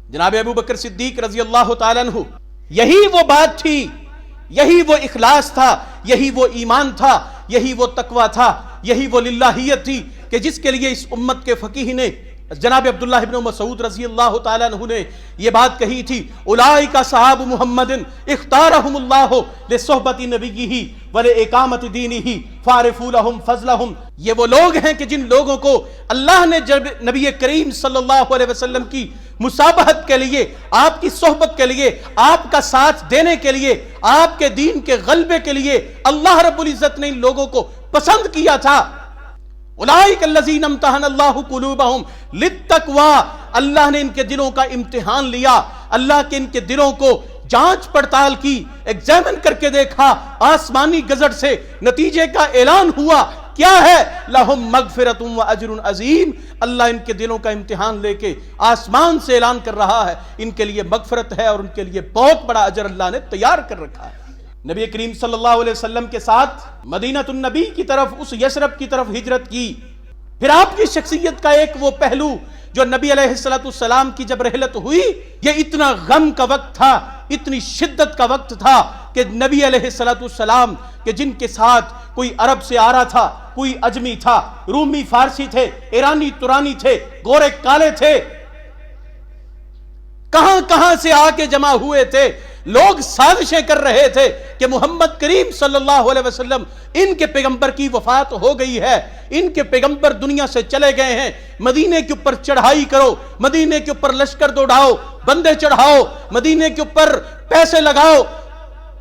جناب ابو بکر صدیق رضی اللہ تعالیٰ عنہ، یہی وہ بات تھی، یہی وہ اخلاص تھا، یہی وہ ایمان تھا، یہی وہ تقوی تھا، یہی وہ للہیت تھی کہ جس کے لیے اس امت کے فقیہ نے جناب عبداللہ ابن مسعود رضی اللہ تعالیٰ عنہ نے یہ بات کہی تھی، اولئک صحاب محمد اختارہم اللہ لصحبت نبیہ ولإقامت دینہ فاعرفوا لہم فضلہم۔ یہ وہ لوگ ہیں کہ جن لوگوں کو اللہ نے جب نبی کریم صلی اللہ علیہ وسلم کی مصابحت کے لیے، آپ کی صحبت کے لیے، آپ کا ساتھ دینے کے لیے، آپ کے دین کے غلبے کے لیے اللہ رب العزت نے ان لوگوں کو پسند کیا تھا۔ اولئک الذین امتحن اللہ قلوبہم للتقوی، اللہ نے ان کے دلوں کا امتحان لیا، اللہ کے ان کے دلوں کو جانچ پڑتال کی، ایگزامن کر کے دیکھا، آسمانی گزٹ سے نتیجے کا اعلان ہوا، کیا ہے؟ لہم مغفرۃ و اجر عظیم، اللہ ان کے دلوں کا امتحان لے کے آسمان سے اعلان کر رہا ہے ان کے لیے مغفرت ہے اور ان کے لیے بہت بڑا اجر اللہ نے تیار کر رکھا ہے۔ نبی کریم صلی اللہ علیہ وسلم کے ساتھ مدینہ النبی کی طرف، اس یثرب کی طرف ہجرت کی۔ پھر آپ کی شخصیت کا ایک وہ پہلو جو نبی علیہ السلام کی جب رحلت ہوئی، یہ اتنا غم کا وقت تھا، اتنی شدت کا وقت تھا کہ نبی علیہ السلام کہ جن کے ساتھ کوئی عرب سے آ رہا تھا، کوئی اجمی تھا، رومی فارسی تھے، ایرانی ترانی تھے، گورے کالے تھے، کہاں کہاں سے آ کے جمع ہوئے تھے، لوگ سازشیں کر رہے تھے کہ محمد کریم صلی اللہ علیہ وسلم ان کے پیغمبر کی وفات ہو گئی ہے، ان کے پیغمبر دنیا سے چلے گئے ہیں، مدینے کے اوپر چڑھائی کرو، مدینے کے اوپر لشکر دوڑاؤ، بندے چڑھاؤ، مدینے کے اوپر پیسے لگاؤ،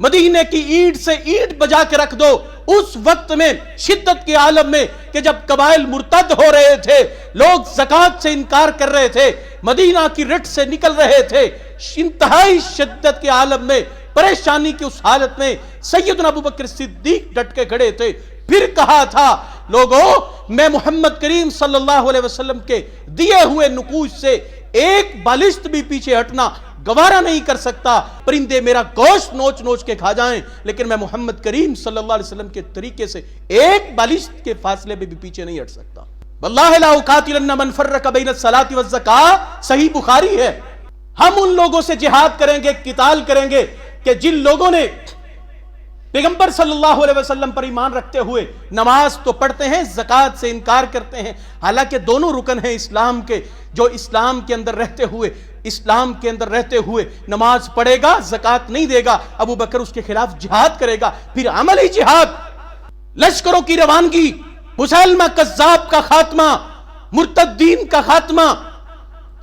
مدینے کی اینٹ سے اینٹ بجا کے رکھ دو۔ اس وقت میں شدت کے عالم میں کہ جب قبائل مرتد ہو رہے تھے، لوگ زکوٰۃ سے انکار کر رہے تھے، مدینہ کی رٹ سے نکل رہے تھے، انتہائی شدت کے عالم میں، پریشانی کی اس حالت میں سیدنا ابو بکر صدیق ڈٹ کے کھڑے تھے۔ پھر کہا تھا، لوگوں میں محمد کریم صلی اللہ علیہ وسلم کے دیے ہوئے نقوش سے ایک بالشت بھی پیچھے ہٹنا گوارا نہیں کر سکتا، پرندے میرا گوشت نوچ نوچ کے کھا جائیں، لیکن میں محمد کریم صلی اللہ علیہ وسلم کے طریقے سے ایک بالشت کے فاصلے میں بھی پیچھے نہیں ہٹ سکتا۔ واللہ لا اقاتلن من فرق بین الصلاۃ والزکاۃ، صحیح بخاری ہے۔ ہم ان لوگوں سے جہاد کریں گے، قتال کریں گے کہ جن لوگوں نے پیغمبر صلی اللہ علیہ وسلم پر ایمان رکھتے ہوئے نماز تو پڑھتے ہیں، زکوٰۃ سے انکار کرتے ہیں، حالانکہ دونوں رکن ہیں اسلام کے، جو اسلام کے اندر رہتے ہوئے نماز پڑھے گا، زکوٰۃ نہیں دے گا، ابو بکر اس کے خلاف جہاد کرے گا، پھر عملی جہاد، لشکروں کی روانگی، مسلمہ کذاب کا خاتمہ، مرتدین کا خاتمہ،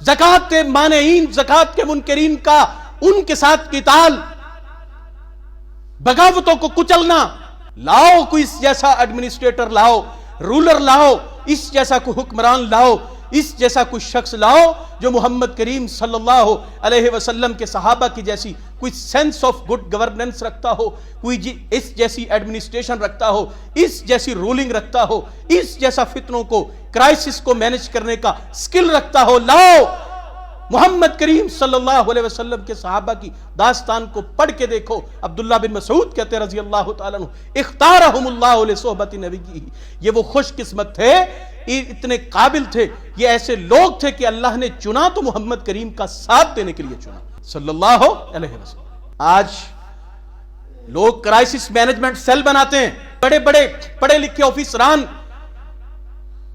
زکوٰۃ کے مانعین، زکوٰۃ کے منکرین کا ان کے ساتھ قتال، بغاوتوں کو کچلنا۔ لاؤ کوئی اس جیسا ایڈمنسٹریٹر لاؤ، رولر لاؤ، اس جیسا کوئی حکمران لاؤ، اس جیسا کوئی شخص لاؤ جو محمد کریم صلی اللہ علیہ وسلم کے صحابہ کی جیسی کوئی سینس آف گڈ گورننس رکھتا ہو، کوئی اس جیسی ایڈمنسٹریشن رکھتا ہو، اس جیسی رولنگ رکھتا ہو، اس جیسا فتنوں کو، کرائسس کو مینج کرنے کا سکل رکھتا ہو، لاؤ۔ محمد کریم صلی اللہ علیہ وسلم کے صحابہ کی داستان کو پڑھ کے دیکھو۔ عبداللہ بن مسعود کہتے رضی اللہ تعالیٰ عنہ، اختارہم اللہ لصحبت نبیہ، یہ وہ خوش قسمت تھے، اتنے قابل تھے، یہ ایسے لوگ تھے کہ اللہ نے چنا تو محمد کریم کا ساتھ دینے کے لیے چنا صلی اللہ علیہ وسلم۔ آج لوگ کرائسس مینجمنٹ سیل بناتے ہیں، بڑے بڑے پڑھے لکھے آفیسران،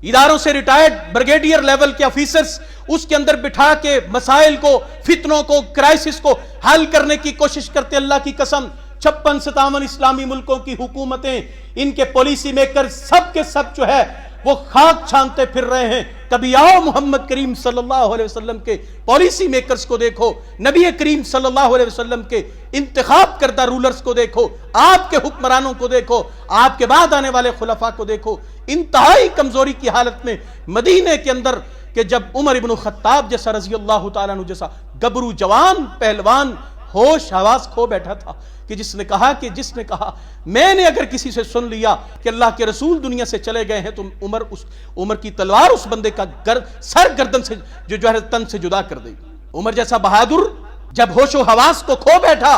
اداروں سے ریٹائرڈ بریگیڈیئر لیول کے آفیسرز، اس کے اندر بٹھا کے مسائل کو، فتنوں کو، کرائسس کو حل کرنے کی کوشش کرتے۔ اللہ کی قسم 56-57 اسلامی ملکوں کی حکومتیں، ان کے پالیسی میکر سب کے سب جو ہے وہ خاک چھانتے پھر رہے ہیں۔ کبھی آؤ محمد کریم صلی اللہ علیہ وسلم کے پالیسی میکرز کو دیکھو، نبی کریم صلی اللہ علیہ وسلم کے انتخاب کردہ رولرز کو دیکھو، آپ کے حکمرانوں کو دیکھو، آپ کے بعد آنے والے خلفاء کو دیکھو، انتہائی کمزوری کی حالت میں مدینے کے اندر کہ جب عمر ابن خطاب جیسا رضی اللہ تعالیٰ عنہ جیسا گبرو جوان پہلوان ہوش حواس کھو بیٹھا تھا کہ جس نے کہا میں نے اگر کسی سے سن لیا کہ اللہ کے رسول دنیا سے چلے گئے ہیں تو عمر کی تلوار اس بندے کا سر گردن سے جو ہے تن سے جدا کر دے گی۔ عمر جیسا بہادر جب ہوش و حواس کو کھو بیٹھا،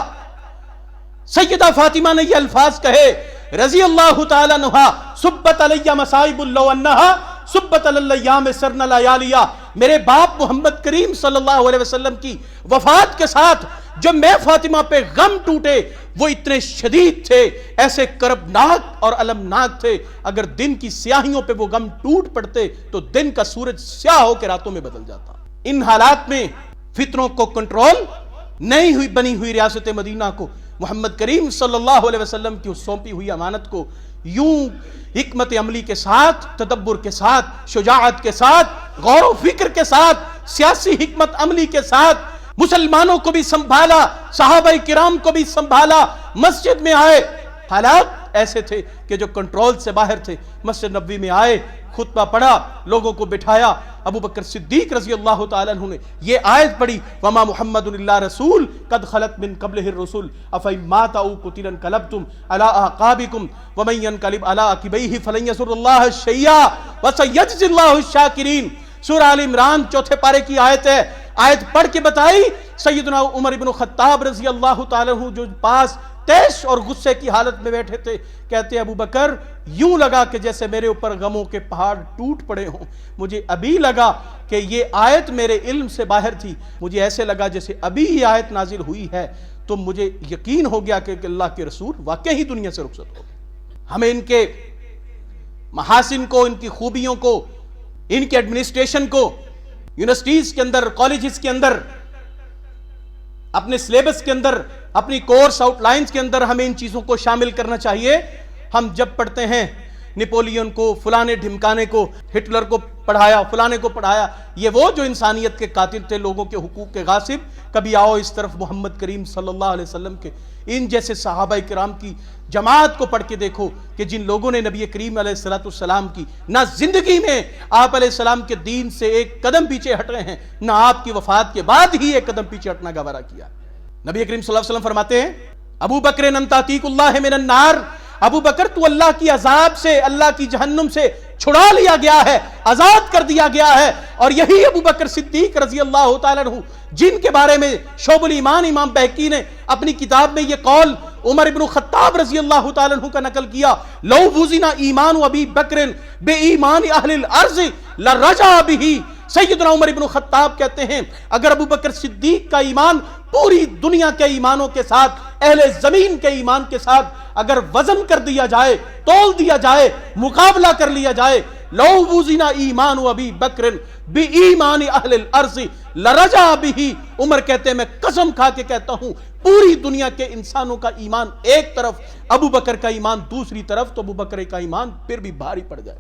سیدہ فاطمہ نے یہ الفاظ کہے رضی اللہ تعالیٰ عنہا، سبت علیہ مصائب لو انہا سبت علی الایام سرن لیالیا، میرے باپ محمد کریم صلی اللہ علیہ وسلم کی وفات کے ساتھ جب میں فاطمہ پہ غم ٹوٹے وہ اتنے شدید تھے، ایسے کربناک اور المناک تھے، اگر دن کی سیاہیوں پہ وہ غم ٹوٹ پڑتے تو دن کا سورج سیاہ ہو کے راتوں میں بدل جاتا۔ ان حالات میں فتنوں کو کنٹرول نہیں ہوئی بنی ہوئی ریاست مدینہ کو محمد کریم صلی اللہ علیہ وسلم کی سونپی ہوئی امانت کو یوں حکمت عملی کے ساتھ، تدبر کے ساتھ، شجاعت کے ساتھ، غور و فکر کے ساتھ، سیاسی حکمت عملی کے ساتھ مسلمانوں کو بھی سنبھالا، صحابہ کرام کو بھی سنبھالا، مسجد میں آئے، حالات ایسے تھے کہ جو کنٹرول سے باہر تھے، مسجد نبوی میں آئے، خطبہ پڑھا، لوگوں کو بٹھایا، ابو بکر صدیق رضی اللہ تعالیٰ عنہ نے یہ آیت پڑھی وما محمد الا رسول قد خلت من قبلہ الرسل افإن مات او قتل انقلبتم على اعقابکم ومن ينقلب على عقبیہ فلن یضر اللہ شیئا وسیجزی اللہ الشاکرین۔ سورہ آل عمران چوتھے پارے کی آیت ہے، آیت پڑھ کے بتائی سیدنا عمر بن خطاب رضی اللہ تعالیٰ عنہ جو پاس تیش اور غصے کی حالت میں بیٹھے تھے، کہتے ابو بکر یوں لگا کہ جیسے میرے اوپر غموں کے پہاڑ ٹوٹ پڑے ہوں، مجھے ابھی لگا کہ یہ آیت میرے علم سے باہر تھی، مجھے ایسے لگا جیسے ابھی یہ آیت نازل ہوئی ہے، تو مجھے یقین ہو گیا کہ اللہ کے رسول واقعی دنیا سے رخصت ہو گئے۔ ہمیں ان کے محاسن کو، ان کی خوبیوں کو، ان کے ایڈمنسٹریشن کو یونیورسٹیز کے اندر، کالجز کے اندر، اپنے سلیبس کے اندر، اپنی کورس آؤٹ لائنز کے اندر ہمیں ان چیزوں کو شامل کرنا چاہیے۔ ہم جب پڑھتے ہیں نپولین کو، فلانے ڈھمکانے کو، ہٹلر کو پڑھایا، فلانے کو پڑھایا، یہ وہ جو انسانیت کے قاتل تھے، لوگوں کے حقوق کے غاصب۔ کبھی آؤ اس طرف محمد کریم صلی اللہ علیہ وسلم کے ان جیسے صحابہ کرام کی جماعت کو پڑھ کے دیکھو کہ جن لوگوں نے نبی کریم علیہ السلام کی نہ زندگی میں آپ علیہ السلام کے دین سے ایک قدم پیچھے ہٹ رہے ہیں، نہ آپ کی وفات کے بعد ہی ایک قدم پیچھے ہٹنا گوارا کیا۔ نبی کریم صلی اللہ علیہ وسلم فرماتے ہیں ابو بکر انت عتیق اللہ من النار، ابو بکر تو اللہ کی عذاب سے، اللہ کی جہنم سے چھڑا لیا گیا ہے، آزاد کر دیا گیا ہے۔ اور یہی ابو بکر صدیق رضی اللہ تعالیٰ عنہ جن کے بارے میں شعب الایمان امام بہقی نے اپنی کتاب میں یہ قول عمر ابن خطاب رضی اللہ تعالیٰ عنہ کا نقل کیا، لو وزن ایمان ابی بکر بے ایمان اہل الارض لرجع بہ۔ سیدنا عمر ابن خطاب کہتے ہیں اگر ابو بکر صدیق کا ایمان پوری دنیا کے ایمانوں کے ساتھ، اہل زمین کے ایمان کے ساتھ اگر وزن کر دیا جائے، تول دیا جائے، مقابلہ کر لیا جائے، لو وزن ایمان ابی بکر بی ایمان اہل الارض لرجع بہ۔ عمر کہتے ہیں میں قسم کھا کے کہتا ہوں پوری دنیا کے انسانوں کا ایمان ایک طرف، ابو بکر کا ایمان دوسری طرف، تو ابو بکر کا ایمان پھر بھی بھاری پڑ جائے۔